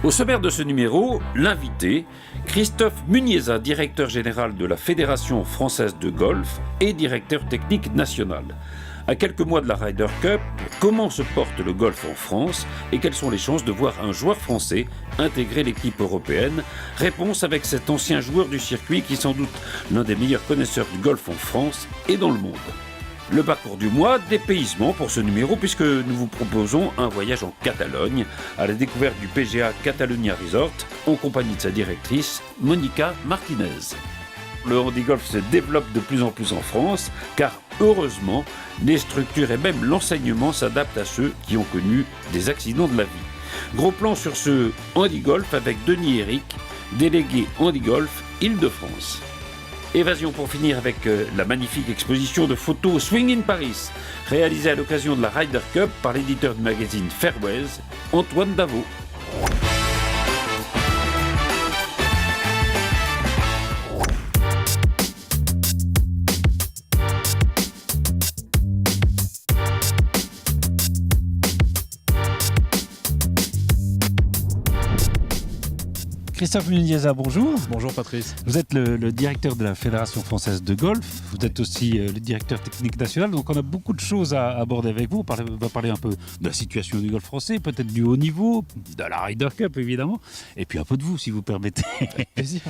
Au sommaire de ce numéro, l'invité, Christophe Muniesa, directeur général de la Fédération française de golf et directeur technique national. À quelques mois de la Ryder Cup, comment se porte le golf en France et quelles sont les chances de voir un joueur français intégrer l'équipe européenne? Réponse avec cet ancien joueur du circuit qui est sans doute l'un des meilleurs connaisseurs du golf en France et dans le monde. Le parcours du mois, dépaysement pour ce numéro puisque nous vous proposons un voyage en Catalogne à la découverte du PGA Catalunya Resort en compagnie de sa directrice Monica Martinez. Le handi-golf se développe de plus en plus en France car heureusement, les structures et même l'enseignement s'adaptent à ceux qui ont connu des accidents de la vie. Gros plan sur ce handi-golf avec Denis Eric, délégué handi-golf Île-de-France. Évasion pour finir avec la magnifique exposition de photos Swing in Paris, réalisée à l'occasion de la Ryder Cup par l'éditeur du magazine Fairways, Antoine Davot. Christophe Muniesa, bonjour. Bonjour Patrice. Vous êtes le directeur de la Fédération française de golf. Vous êtes aussi le directeur technique national. Donc on a beaucoup de choses à aborder avec vous. On va parler un peu de la situation du golf français, peut-être du haut niveau, de la Ryder Cup évidemment, et puis un peu de vous si vous permettez. Avec plaisir.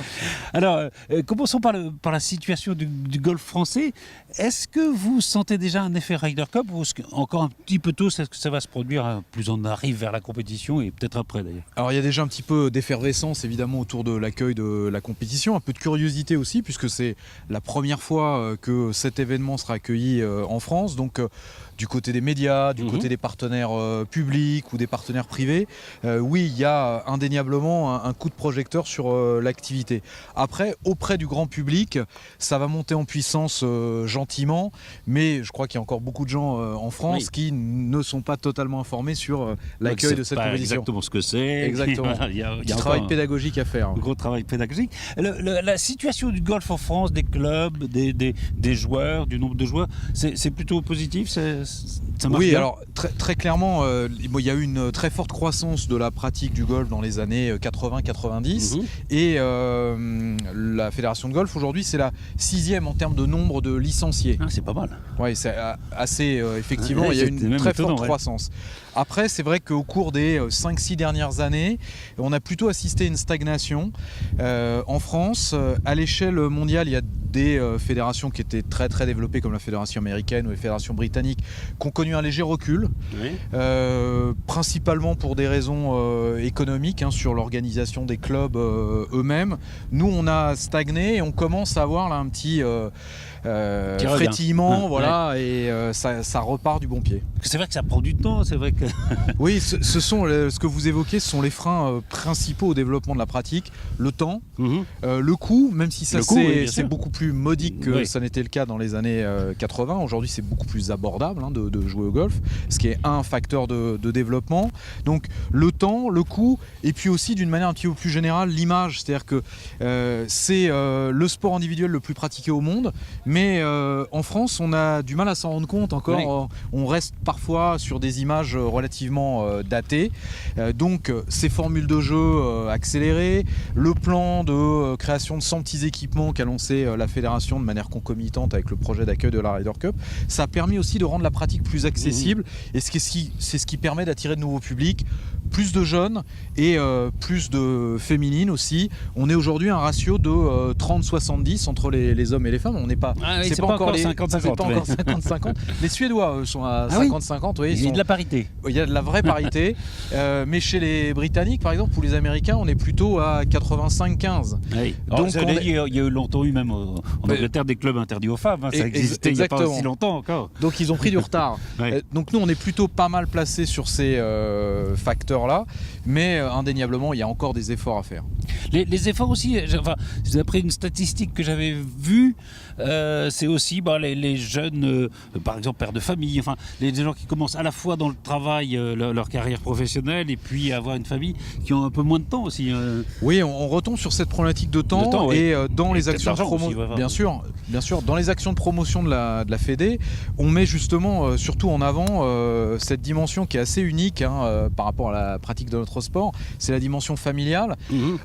Alors commençons par la situation du golf français. Est-ce que vous sentez déjà un effet Ryder Cup ou est-ce encore un petit peu tôt, est-ce que ça va se produire plus on arrive vers la compétition et peut-être après d'ailleurs? Alors il y a déjà un petit peu d'effervescence évidemment autour de l'accueil de la compétition, un peu de curiosité aussi puisque c'est la première fois que cet événement sera accueilli en France, donc du côté des médias, du côté des partenaires publics ou des partenaires privés, oui il y a indéniablement un coup de projecteur sur l'activité. Après auprès du grand public ça va monter en puissance gentiment, mais je crois qu'il y a encore beaucoup de gens en France qui ne sont pas totalement informés sur l'accueil de cette compétition. Exactement ce que c'est. Exactement. Il y a un travail pédagogique à faire. Un gros travail pédagogique. La situation du golf en France, des clubs, des joueurs, du nombre de joueurs, c'est plutôt positif, ça marche oui, bien. alors très clairement, il y a eu une très forte croissance de la pratique du golf dans les années 80-90 et la fédération de golf aujourd'hui c'est la 6e en termes de nombre de licenciés. Ah, c'est pas mal. Oui, c'est assez effectivement, il y a une très forte croissance. Après, c'est vrai qu'au cours des 5-6 dernières années, on a plutôt assisté à une stagnation. En France, à l'échelle mondiale, il y a des fédérations qui étaient très très développées comme la fédération américaine ou les fédérations britanniques qui ont connu un léger recul, principalement pour des raisons économiques sur l'organisation des clubs eux-mêmes. Nous, on a stagné et on commence à avoir là un petit frétillement, voilà, et ça repart du bon pied. C'est vrai que ça prend du temps, c'est vrai que... Oui, ce que vous évoquez, ce sont les freins principaux au développement de la pratique. Le temps, le coût, même si ça c'est beaucoup plus modique que ça n'était le cas dans les années 80. Aujourd'hui, c'est beaucoup plus abordable de jouer au golf, ce qui est un facteur de développement. Donc le temps, le coût, et puis aussi d'une manière un petit peu plus générale, l'image. C'est-à-dire que c'est le sport individuel le plus pratiqué au monde, mais en France, on a du mal à s'en rendre compte encore. On reste parfois sur des images relativement datées. Donc ces formules de jeu accélérées, le plan de création de 100 petits équipements qu'a lancé la fédération de manière concomitante avec le projet d'accueil de la Ryder Cup, ça a permis aussi de rendre la pratique plus accessible et c'est ce qui permet d'attirer de nouveaux publics, plus de jeunes et plus de féminines aussi. On est aujourd'hui un ratio de 30-70 entre les hommes et les femmes. On n'est pas, c'est pas encore 50-50. Les Suédois sont à 50-50. Oui, il y a de la parité. Il y a de la vraie parité. Mais chez les Britanniques, par exemple, ou les Américains, on est plutôt à 85-15. Oui. Donc il y a eu longtemps même en Angleterre des clubs interdits aux femmes. Ça existait il n'y a pas aussi longtemps encore. Donc ils ont pris du retard. Donc nous, on est plutôt pas mal placés sur ces facteurs-là. Mais indéniablement, il y a encore des efforts à faire. Les efforts aussi, d'après une statistique que j'avais vue, c'est aussi les jeunes, par exemple pères de famille, les gens qui commencent à la fois dans le travail, leur carrière professionnelle, et puis avoir une famille, qui ont un peu moins de temps aussi. Oui, on retombe sur cette problématique de temps, et dans les actions de promotion, bien sûr, dans les actions de promotion de la Fédé, on met justement surtout en avant cette dimension qui est assez unique par rapport à la pratique de notre sport, c'est la dimension familiale.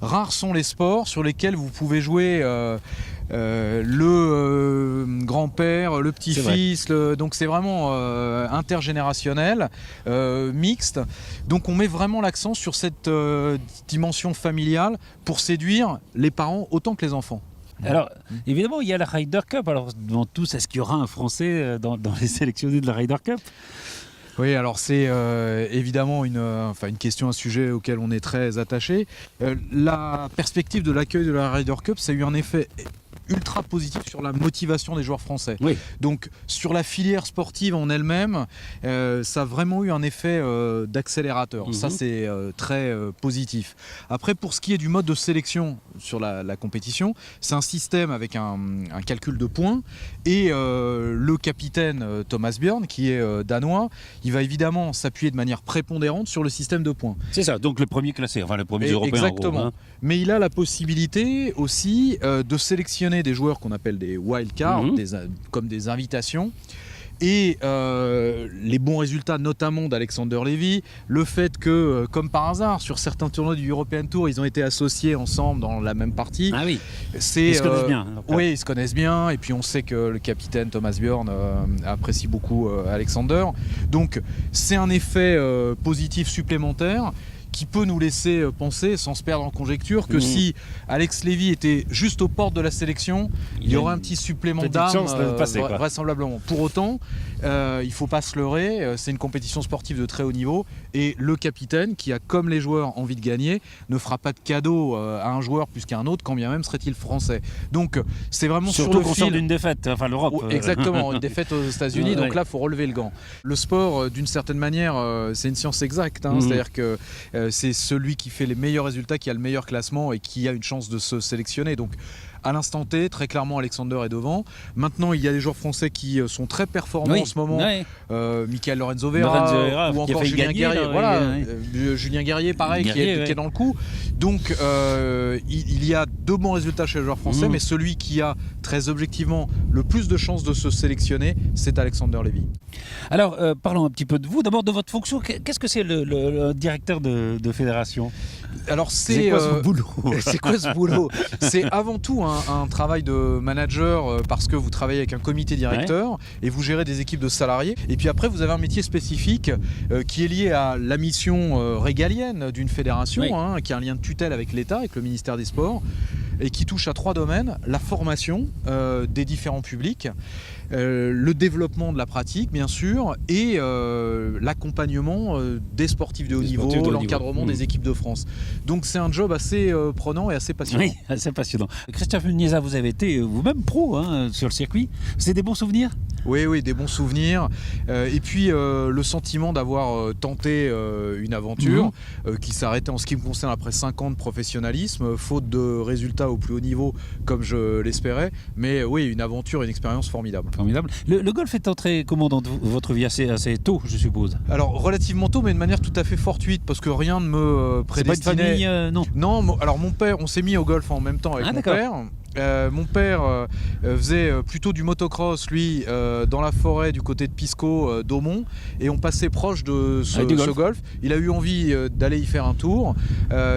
Rares sont les sports sur lesquels vous pouvez jouer le grand-père, le petit-fils, donc c'est vraiment intergénérationnel, mixte. Donc on met vraiment l'accent sur cette dimension familiale pour séduire les parents autant que les enfants. Alors, évidemment, il y a la Ryder Cup. Alors, devant tous, est-ce qu'il y aura un Français dans les sélectionnés de la Ryder Cup ? Oui, alors c'est évidemment une question, un sujet auquel on est très attaché. La perspective de l'accueil de la Ryder Cup, ça a eu un effet ultra positif sur la motivation des joueurs français. Oui. Donc sur la filière sportive en elle-même, ça a vraiment eu un effet d'accélérateur. Ça c'est très positif. Après, pour ce qui est du mode de sélection sur la compétition, c'est un système avec un calcul de points, et le capitaine Thomas Bjørn, qui est danois, il va évidemment s'appuyer de manière prépondérante sur le système de points. C'est ça, donc le premier classé, le premier européen. Exactement. En gros, mais il a la possibilité aussi de sélectionner des joueurs qu'on appelle des wildcards, comme des invitations. Et les bons résultats, notamment d'Alexander Levy, le fait que, comme par hasard, sur certains tournois du European Tour, ils ont été associés ensemble dans la même partie. Ah oui, ils se connaissent bien. Oui, ils se connaissent bien. Et puis on sait que le capitaine Thomas Bjørn apprécie beaucoup Alexander. Donc c'est un effet positif supplémentaire qui peut nous laisser penser, sans se perdre en conjecture, que si Alex Levy était juste aux portes de la sélection, il y aurait un petit supplément d'âme, vraisemblablement. Pour autant, il ne faut pas se leurrer, c'est une compétition sportive de très haut niveau, et le capitaine, qui a comme les joueurs envie de gagner, ne fera pas de cadeau à un joueur plus qu'à un autre, quand bien même serait-il français. Donc c'est vraiment surtout sur le fil d'une défaite, l'Europe. Exactement, une défaite aux États-Unis, donc là il faut relever le gant. Le sport, d'une certaine manière, c'est une science exacte, c'est-à-dire que c'est celui qui fait les meilleurs résultats, qui a le meilleur classement et qui a une chance de se sélectionner. Donc à l'instant T, très clairement, Alexander est devant. Maintenant, il y a des joueurs français qui sont très performants en ce moment. Michael Lorenzo Vera, ou encore Julien Guerrier. Julien Guerrier, pareil, qui est dans le coup. Donc, il y a deux bons résultats chez les joueurs français, mais celui qui a très objectivement le plus de chances de se sélectionner, c'est Alexander Levy. Alors, parlons un petit peu de vous. D'abord, de votre fonction. Qu'est-ce que c'est le directeur de fédération ? Alors, c'est quoi ce boulot ? C'est quoi ce boulot ? C'est avant tout un travail de manager, parce que vous travaillez avec un comité directeur et vous gérez des équipes de salariés. Et puis après, vous avez un métier spécifique qui est lié à la mission régalienne d'une fédération, qui a un lien de tutelle avec l'État, avec le ministère des Sports, et qui touche à 3 domaines: la formation des différents publics, le développement de la pratique, bien sûr, et l'accompagnement des sportifs de haut niveau, l'encadrement des équipes de France. Donc c'est un job assez prenant et assez passionnant. Oui, assez passionnant. Christophe Muniesa, vous avez été vous-même pro sur le circuit. C'est des bons souvenirs ? Oui, des bons souvenirs. Et puis le sentiment d'avoir tenté une aventure qui s'arrêtait, en ce qui me concerne, après 5 ans de professionnalisme, faute de résultats au plus haut niveau comme je l'espérais. Mais oui, une aventure, une expérience formidable. Le golf est entré comment dans votre vie assez tôt, je suppose ? Alors relativement tôt, mais de manière tout à fait fortuite, parce que rien ne me prédestinait. C'est pas une famille, non ? Non, alors mon père, on s'est mis au golf en même temps avec mon père. Mon père faisait plutôt du motocross, lui, dans la forêt du côté de Pisco, d'Aumont, et on passait proche de ce golf. Il a eu envie d'aller y faire un tour,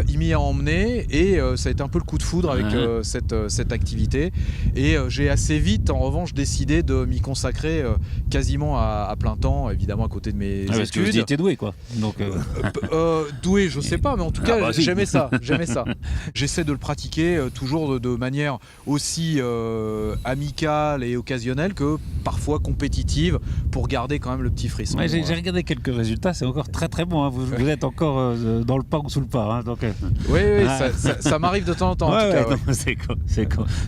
il m'y a emmené, et ça a été un peu le coup de foudre avec cette activité. Et j'ai assez vite, en revanche, décidé de m'y consacrer quasiment à plein temps, évidemment à côté de mes études. Parce que vous étiez doué, quoi. Donc, doué, je sais pas, mais en tout cas, j'aimais ça. J'essaie de le pratiquer toujours de manière aussi amicale et occasionnelle que parfois compétitive pour garder quand même le petit frisson. Ouais, j'ai regardé quelques résultats, c'est encore très très bon. Hein. Vous êtes encore dans le pas ou sous le pas. Hein, donc, oui, ça m'arrive de temps en temps. En tout cas, non,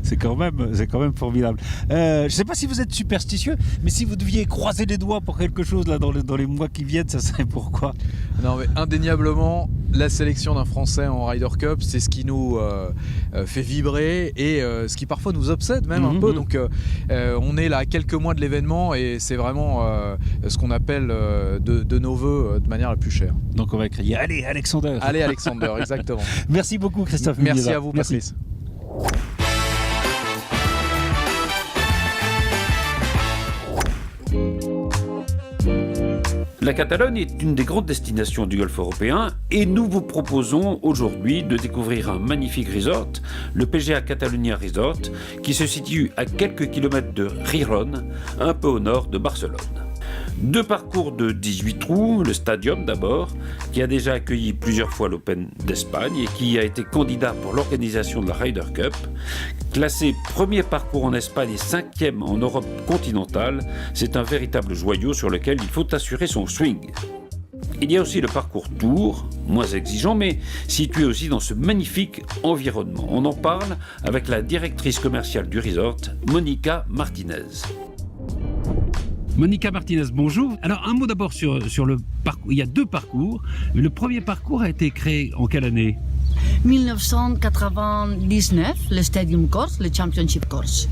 c'est quand même formidable. Je ne sais pas si vous êtes superstitieux, mais si vous deviez croiser les doigts pour quelque chose là, dans les mois qui viennent, ça serait pourquoi? Non, mais indéniablement, la sélection d'un Français en Ryder Cup, c'est ce qui nous fait vibrer et ce qui parfois nous obsède même un peu. Donc on est là à quelques mois de l'événement et c'est vraiment ce qu'on appelle de nos voeux de manière la plus chère. Donc on va crier allez Alexander. Allez Alexander, exactement. Merci beaucoup Christophe. Merci à vous Patrice. La Catalogne est une des grandes destinations du golfe européen et nous vous proposons aujourd'hui de découvrir un magnifique resort, le PGA Catalunya Resort, qui se situe à quelques kilomètres de Gijón, un peu au nord de Barcelone. 2 parcours de 18 trous, le Stadium d'abord, qui a déjà accueilli plusieurs fois l'Open d'Espagne et qui a été candidat pour l'organisation de la Ryder Cup. Classé premier parcours en Espagne et 5e en Europe continentale, c'est un véritable joyau sur lequel il faut assurer son swing. Il y a aussi le parcours Tour, moins exigeant, mais situé aussi dans ce magnifique environnement. On en parle avec la directrice commerciale du resort, Monica Martinez. Monica Martinez, bonjour. Alors un mot d'abord sur le parcours. Il y a 2 parcours. Le premier parcours a été créé en quelle année? 1999, le Stadium Course, le Championship Course.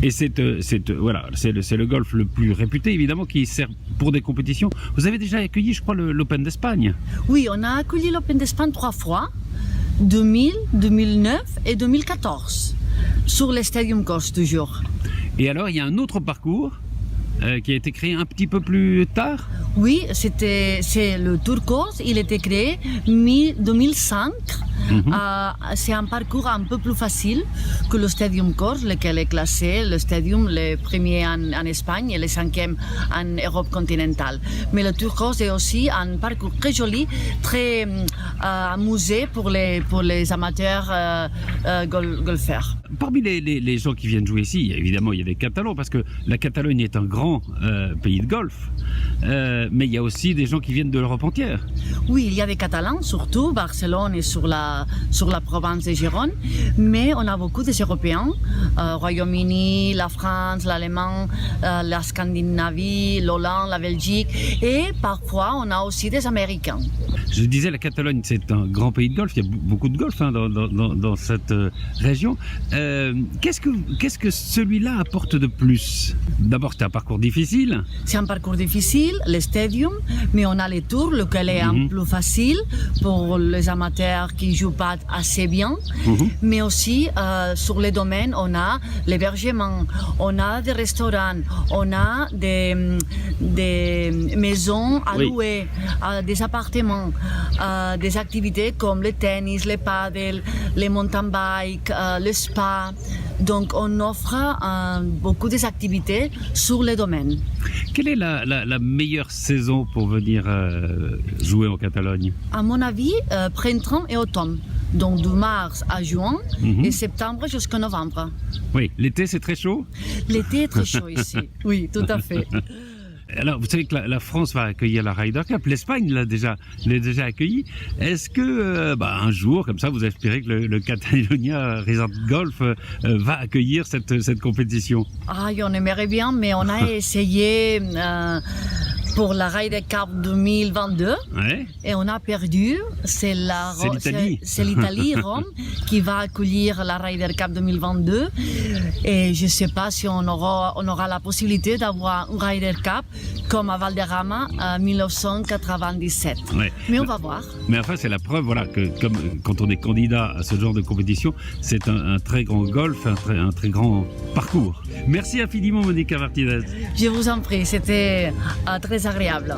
Et c'est le golf le plus réputé, évidemment, qui sert pour des compétitions. Vous avez déjà accueilli, je crois, l'Open d'Espagne? Oui, on a accueilli l'Open d'Espagne 3 fois, 2000, 2009 et 2014, sur le Stadium Course toujours. Et alors, il y a un autre parcours qui a été créé un petit peu plus tard? Oui, c'est le Tour Course, il a été créé en 2005. C'est un parcours un peu plus facile que le Stadium Course, lequel est classé, le Stadium, le premier en Espagne et le 5e en Europe continentale. Mais le Tour Course est aussi un parcours très joli, très amusé pour les amateurs golfeurs. Parmi les gens qui viennent jouer ici, évidemment, il y a des Catalans, parce que la Catalogne est un grand pays de golf, mais il y a aussi des gens qui viennent de l'Europe entière. Oui, il y a des Catalans, surtout Barcelone et sur la province de Gijón, mais on a beaucoup des Européens, Royaume-Uni, la France, l'Allemagne, la Scandinavie, l'Hollande, la Belgique, et parfois on a aussi des Américains. Je disais, la Catalogne, c'est un grand pays de golf, il y a beaucoup de golf dans cette région. Qu'est-ce que celui-là apporte de plus? D'abord, c'est un parcours difficile. C'est un parcours difficile, le Stadium, mais on a les tours, lequel est un peu facile pour les amateurs qui ne jouent pas assez bien. Mais aussi, sur les domaines, on a l'hébergement, on a des restaurants, on a des maisons à louer, des appartements, des activités comme le tennis, le paddle, les mountain bike, le spa. Donc on offre beaucoup d'activités sur les domaines. Quelle est la meilleure saison pour venir jouer en Catalogne? À mon avis, printemps et automne. Donc de mars à juin et septembre jusqu'à novembre. Oui, l'été c'est très chaud? L'été est très chaud ici, oui, tout à fait. Alors, vous savez que la France va accueillir la Ryder Cup, l'Espagne l'a déjà accueilli. Est-ce que, un jour, comme ça, vous espérez que le Catalunya Resort Golf va accueillir cette compétition? On aimerait bien, mais on a essayé pour la Ryder Cup 2022 et on a perdu. C'est l'Italie, Rome, qui va accueillir la Ryder Cup 2022 et je ne sais pas si on aura la possibilité d'avoir une Ryder Cup comme à Valderrama en 1997. Mais on va voir. Mais enfin, c'est la preuve que quand on est candidat à ce genre de compétition, c'est un très grand golf, un très grand parcours. Merci infiniment, Monica Martinez. Je vous en prie, c'était très agréable.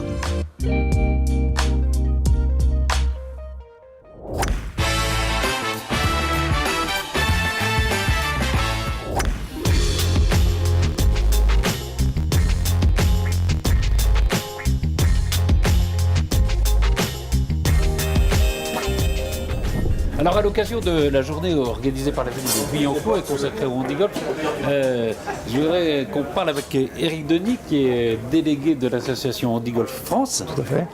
Alors à l'occasion de la journée organisée par la ville de Guyancourt et consacrée au handi-golf, je voudrais qu'on parle avec Éric Denis, qui est délégué de l'association Handi-Golf France. Tout à fait.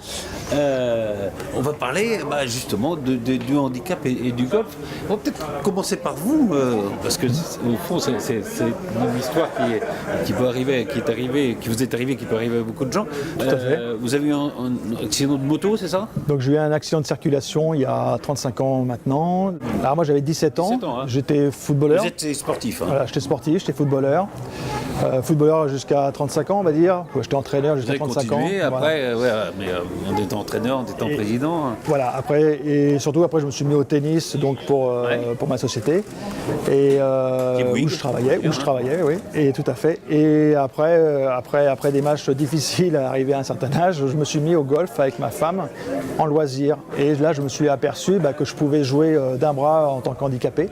On va parler justement du handicap et du golf. On va peut-être commencer par vous, parce que au fond c'est une histoire qui peut arriver, qui vous est arrivée, qui peut arriver à beaucoup de gens. Tout à fait. Vous avez eu un accident de moto, c'est ça? Donc j'ai eu un accident de circulation il y a 35 ans maintenant. Alors moi j'avais 17 ans, hein. j'étais footballeur. Vous êtes sportif. Hein. Voilà, j'étais sportif, j'étais footballeur. Footballeur jusqu'à 35 ans on va dire. J'étais entraîneur jusqu'à 35 ans. Après, mais en étant entraîneur, en étant président. Voilà, après, et surtout après je me suis mis au tennis donc pour ma société. Et où je travaillais, oui, et tout à fait. Et après des matchs difficiles arrivé à un certain âge, je me suis mis au golf avec ma femme en loisir. Et là, je me suis aperçu que je pouvais jouer d'un bras en tant qu'handicapé.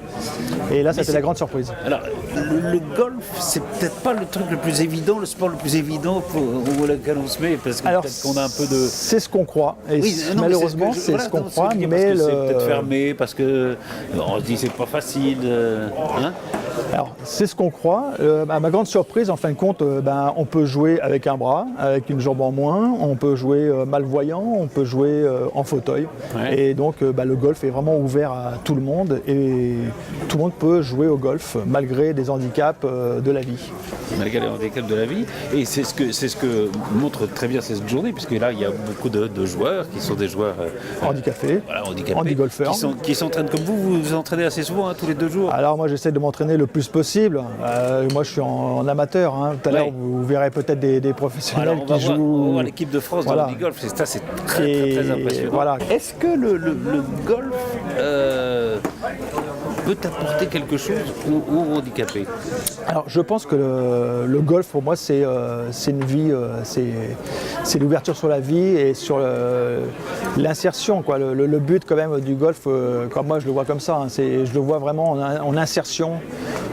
Et là, c'était la grande surprise. Alors, le golf, c'est peut-être pas le truc le plus évident, le sport le plus évident pour lequel on se met, parce que peut-être qu'on a un peu de... C'est ce qu'on croit. Et malheureusement, c'est ce qu'on croit, mais c'est peut-être fermé, parce que on se dit c'est pas facile. Hein. Alors, c'est ce qu'on croit. À ma grande surprise, en fin de compte, on peut jouer avec un bras, avec une jambe en moins, on peut jouer malvoyant, on peut jouer en fauteuil. Ouais. Et donc, le golf est vraiment ouvert à tout le monde et tout le monde peut jouer au golf malgré des handicaps de la vie. Malgré les handicaps de la vie. Et c'est ce que montre très bien cette journée, puisque là, il y a beaucoup de joueurs qui sont des joueurs handicapés, handi-golfeurs. Qui s'entraînent comme vous vous entraînez assez souvent, tous les 2 jours. Alors moi, j'essaie de m'entraîner le plus possible. Moi, je suis en amateur. Tout à l'heure, vous verrez peut-être des professionnels qui jouent. On va voir l'équipe de France de handi-golf. C'est très impressionnant. Voilà. Est-ce que le golf peut apporter quelque chose aux handicapés? Alors, je pense que le golf, pour moi, c'est une vie, c'est l'ouverture sur la vie et sur l'insertion. Le but, quand même, du golf, comme moi, je le vois comme ça. Je le vois vraiment en insertion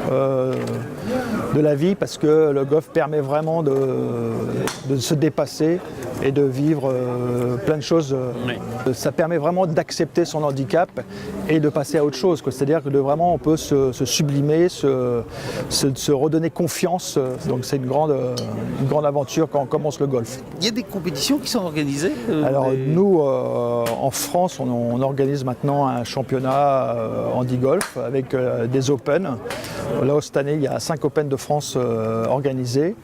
de la vie, parce que le golf permet vraiment de se dépasser et de vivre plein de choses. Oui. Ça permet vraiment d'accepter son handicap et de passer à autre chose. C'est-à-dire que vraiment on peut se sublimer, se redonner confiance. Donc c'est une grande aventure quand on commence le golf. Il y a des compétitions qui sont organisées Alors nous, en France, on organise maintenant un championnat handi-golf avec des Open. Là, cette année, il y a 5 Open de France organisés.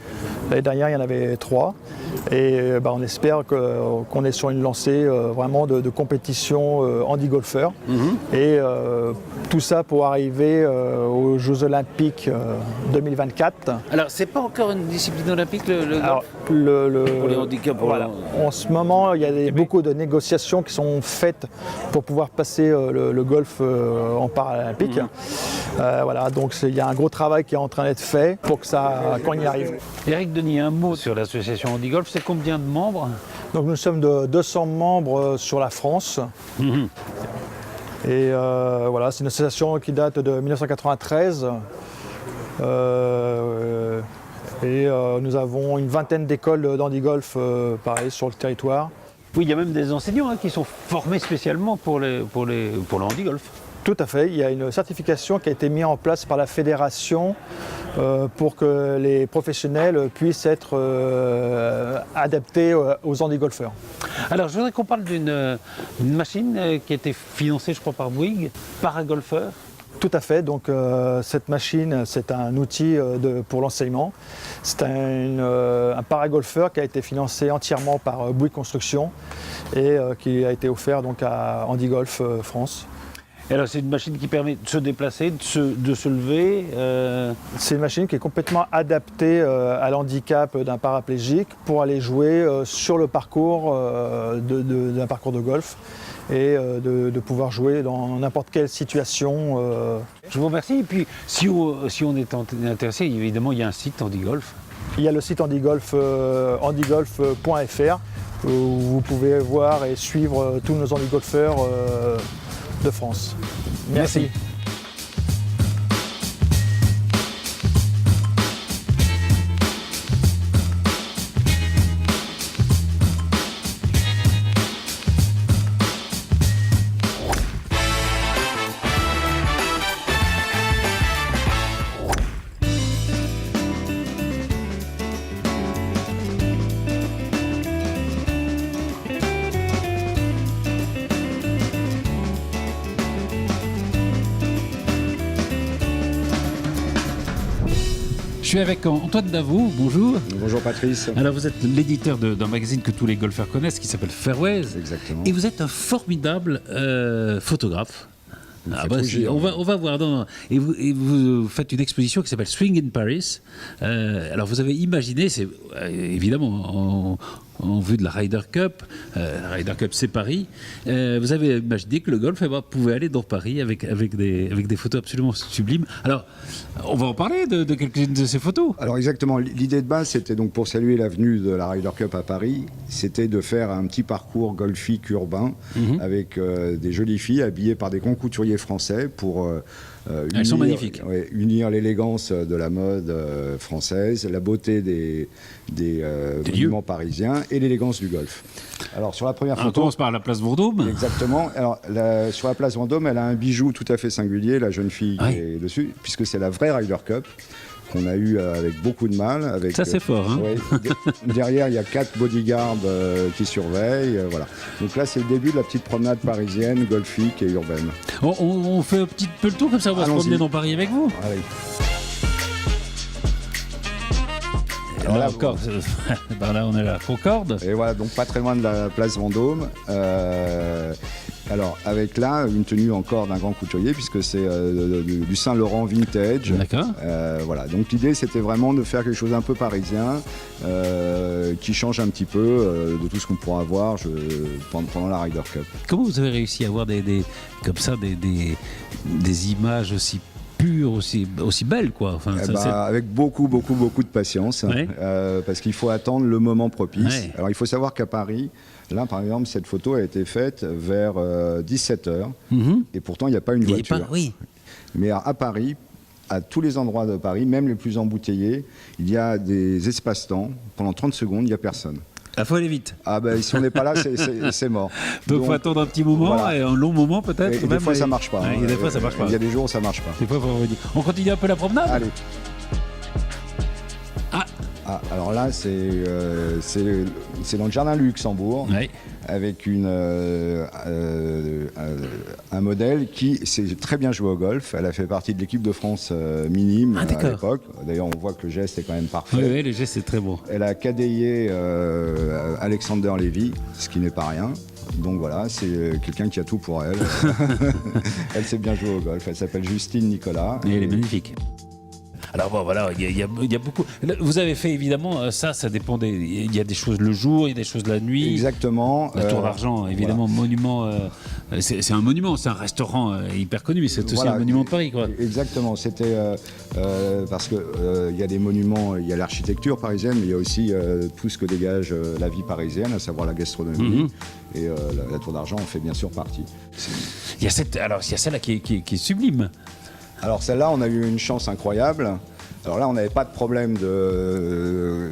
L'année dernière, il y en avait 3. Et on espère qu'on est sur une lancée vraiment de compétition handi-golfeurs. Mm-hmm. Et tout ça pour arriver aux Jeux Olympiques 2024. Alors, c'est pas encore une discipline olympique, le golf? Alors, pour les handicaps. Voilà. En ce moment, il y a beaucoup de négociations qui sont faites pour pouvoir passer le golf en paralympique. Mm-hmm. Voilà, donc il y a un gros travail qui est en train d'être fait pour que qu'on y arrive. Éric Denis, un mot sur l'association handi-golf, c'est combien de membres? Donc nous sommes de 200 membres sur la France. Mm-hmm. Et voilà, c'est une association qui date de 1993. Nous avons une vingtaine d'écoles d'handi-golf pareil, sur le territoire. Oui, il y a même des enseignants qui sont formés spécialement pour le handi-golf. Tout à fait. Il y a une certification qui a été mise en place par la fédération pour que les professionnels puissent être adaptés aux handi-golfeurs. Alors, je voudrais qu'on parle d'une machine qui a été financée, je crois, par Bouygues, Paragolfeur. Tout à fait. Donc, cette machine, c'est un outil pour l'enseignement. C'est un paragolfeur qui a été financé entièrement par Bouygues Construction et qui a été offert donc à Handi-Golf France. Et alors, c'est une machine qui permet de se déplacer, de se lever. C'est une machine qui est complètement adaptée à l'handicap d'un paraplégique pour aller jouer sur le parcours d'un parcours de golf et de pouvoir jouer dans n'importe quelle situation. Je vous remercie. Et puis, si on est intéressé, évidemment, il y a un site handi-golf. Il y a le site handigolf, handigolf.fr où vous pouvez voir et suivre tous nos handi-golfeurs de France. Merci. suis avec Antoine Davout, bonjour. Bonjour Patrice. Alors vous êtes l'éditeur d'un magazine que tous les golfeurs connaissent qui s'appelle Fairways. Exactement. Et vous êtes un formidable photographe. On va voir. Et vous faites une exposition qui s'appelle Swing in Paris. Alors vous avez imaginé, c'est évidemment en vue de la Ryder Cup. La Ryder Cup, c'est Paris. Vous avez imaginé que le golf pouvait aller dans Paris avec des photos absolument sublimes. Alors, on va en parler de quelques-unes de ces photos. Alors exactement, l'idée de base, c'était donc pour saluer la venue de la Ryder Cup à Paris, c'était de faire un petit parcours golfique urbain avec des jolies filles habillées par des grands couturiers français pour... Elles sont magnifiques. Unir l'élégance de la mode française, la beauté des monuments parisiens et l'élégance du golf. Alors sur la première photo... On commence par la place Vendôme. Exactement. Alors sur la place Vendôme, elle a un bijou tout à fait singulier, la jeune fille qui est dessus, puisque c'est la vraie Ryder Cup qu'on a eu avec beaucoup de mal. Ça c'est fort. Hein, derrière, il y a 4 bodyguards qui surveillent. Voilà. Donc là, c'est le début de la petite promenade parisienne, golfique et urbaine. On fait un petit peu le tour, comme ça on va se promener dans Paris avec vous. Allez. Alors là, encore, là, on est à la Concorde. Et voilà, donc pas très loin de la place Vendôme. Alors, avec là, une tenue encore d'un grand couturier, puisque c'est du Saint-Laurent vintage. D'accord. Voilà, donc l'idée, c'était vraiment de faire quelque chose un peu parisien, qui change un petit peu de tout ce qu'on pourra avoir pendant la Ryder Cup. Comment vous avez réussi à avoir des images aussi pure, aussi belle, quoi. Enfin, avec beaucoup de patience, parce qu'il faut attendre le moment propice. Ouais. Alors il faut savoir qu'à Paris, là par exemple, cette photo a été faite vers 17h, et pourtant il n'y a pas une voiture. Mais à Paris, à tous les endroits de Paris, même les plus embouteillés, il y a des espaces-temps, pendant 30 secondes, il n'y a personne. Il faut aller vite. Ah ben si on n'est pas là, c'est mort. Donc il faut attendre un petit moment, voilà. Et un long moment peut-être. Et des fois ça marche pas. Des fois ça marche pas. Il y a des jours où ça marche pas. Des fois, on continue un peu la promenade. Allez. Alors là, c'est dans le jardin Luxembourg, avec un modèle qui s'est très bien joué au golf. Elle a fait partie de l'équipe de France minime à l'époque. D'ailleurs, on voit que le geste est quand même parfait. Oui, le geste est très beau. Elle a cadayé Alexander Lévy, ce qui n'est pas rien. Donc voilà, c'est quelqu'un qui a tout pour elle. Elle sait bien jouer au golf. Elle s'appelle Justine Nicolas. Et elle est magnifique. Alors bon, voilà, il y a beaucoup. Vous avez fait évidemment ça dépend il y a des choses le jour, il y a des choses la nuit. Exactement. La Tour d'Argent, évidemment, monument. C'est un monument, c'est un restaurant hyper connu, mais c'est aussi un monument de Paris, quoi. Exactement. C'était parce que il y a des monuments, il y a l'architecture parisienne, mais il y a aussi tout ce que dégage la vie parisienne, à savoir la gastronomie. Et la Tour d'Argent en fait bien sûr partie. Il y a celle-là qui est sublime. Alors celle-là, on a eu une chance incroyable. Alors là, on n'avait pas de problème de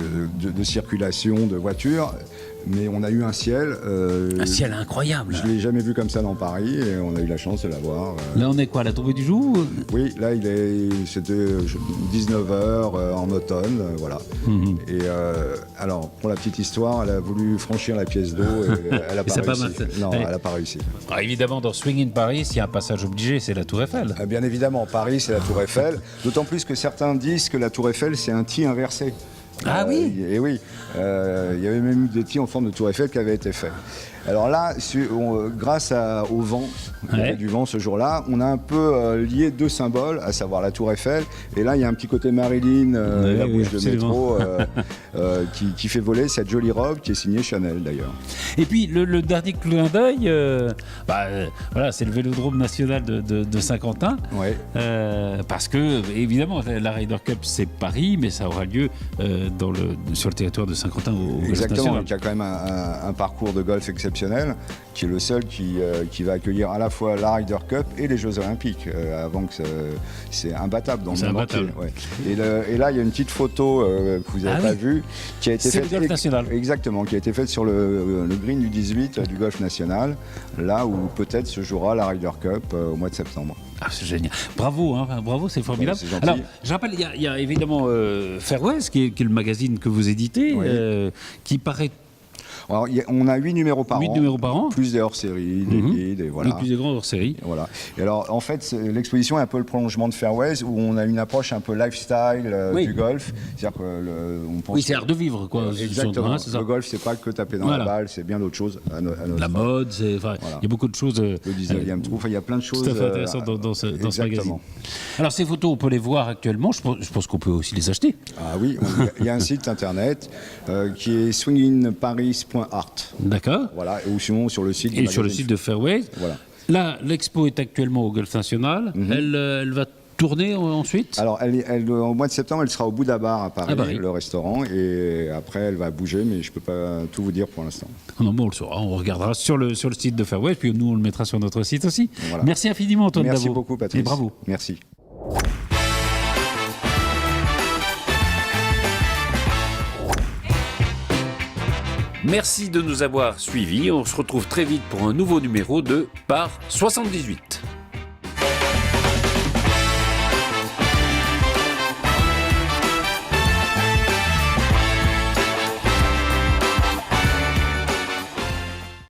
circulation de voitures, mais on a eu un ciel... un ciel incroyable. Je ne l'ai jamais vu comme ça dans Paris et on a eu la chance de l'avoir. Là, on est quoi, à la tombée du jour? Oui, là, c'était 19h en automne, voilà. Et alors, pour la petite histoire, elle a voulu franchir la pièce d'eau et elle n'a pas réussi. Non, elle n'a pas réussi. Alors, évidemment, dans Swing in Paris, il y a un passage obligé, c'est la Tour Eiffel. Bien évidemment, Paris, c'est la Tour Eiffel. D'autant plus que certains disent que la Tour Eiffel, c'est un T inversé. Ah oui. Et oui, il y avait même eu des tirs en forme de Tour Eiffel qui avaient été faits. Alors là, grâce au vent, il y avait du vent ce jour-là, on a un peu lié deux symboles, à savoir la Tour Eiffel, et là il y a un petit côté Marilyn, la bouche de métro, qui fait voler cette jolie robe qui est signée Chanel d'ailleurs. Et puis le dernier clin d'œil, voilà, c'est le Vélodrome national de Saint-Quentin, parce que évidemment la Ryder Cup c'est Paris, mais ça aura lieu sur le territoire de Saint-Quentin au Exactement, donc il y a quand même un parcours de golf exceptionnel, qui est le seul qui va accueillir à la fois la Ryder Cup et les Jeux Olympiques, avant que c'est imbattable dans le monde entier. Ouais. Et là, il y a une petite photo que vous n'avez pas vue, qui a été faite. C'est le golf national. Exactement, qui a été faite sur le green du 18 du golf national, là où peut-être se jouera la Ryder Cup au mois de septembre. Ah, c'est génial. Bravo, bravo, c'est formidable. Ouais, c'est alors, je rappelle, il y a évidemment Fairways, qui est le magazine que vous éditez, qui paraît Alors, on a 8 numéros par an. 8 numéros par an. Plus des hors-séries, des guides, et voilà. Et plus des grands hors-séries. Voilà. Et alors, en fait, l'exposition est un peu le prolongement de Fairways, où on a une approche un peu lifestyle du golf. C'est-à-dire on pense c'est art de vivre, quoi. Exactement. C'est ça. Le golf, c'est pas que taper dans la balle, c'est bien d'autres choses. La mode, il y a beaucoup de choses. Le 19e trou, il y a plein de choses. Tout à fait intéressant dans ce magazine. Alors, ces photos, on peut les voir actuellement. Je pense qu'on peut aussi les acheter. Ah oui, il y a un site internet qui est swinginparis.art. D'accord. Voilà, ou sinon sur le site. Et sur le site de Fairways. Voilà. Là, l'expo est actuellement au Golf National. Elle va tourner ensuite. Alors, au mois de septembre, elle sera au Bouddha Bar à Paris, le restaurant, et après, elle va bouger, mais je ne peux pas tout vous dire pour l'instant. Non, bon, on le saura, on regardera sur le site de Fairways, puis nous, on le mettra sur notre site aussi. Voilà. Merci infiniment, Antoine Davo. Merci beaucoup, Patrice. Et bravo. Merci. Merci de nous avoir suivis. On se retrouve très vite pour un nouveau numéro de Par 78.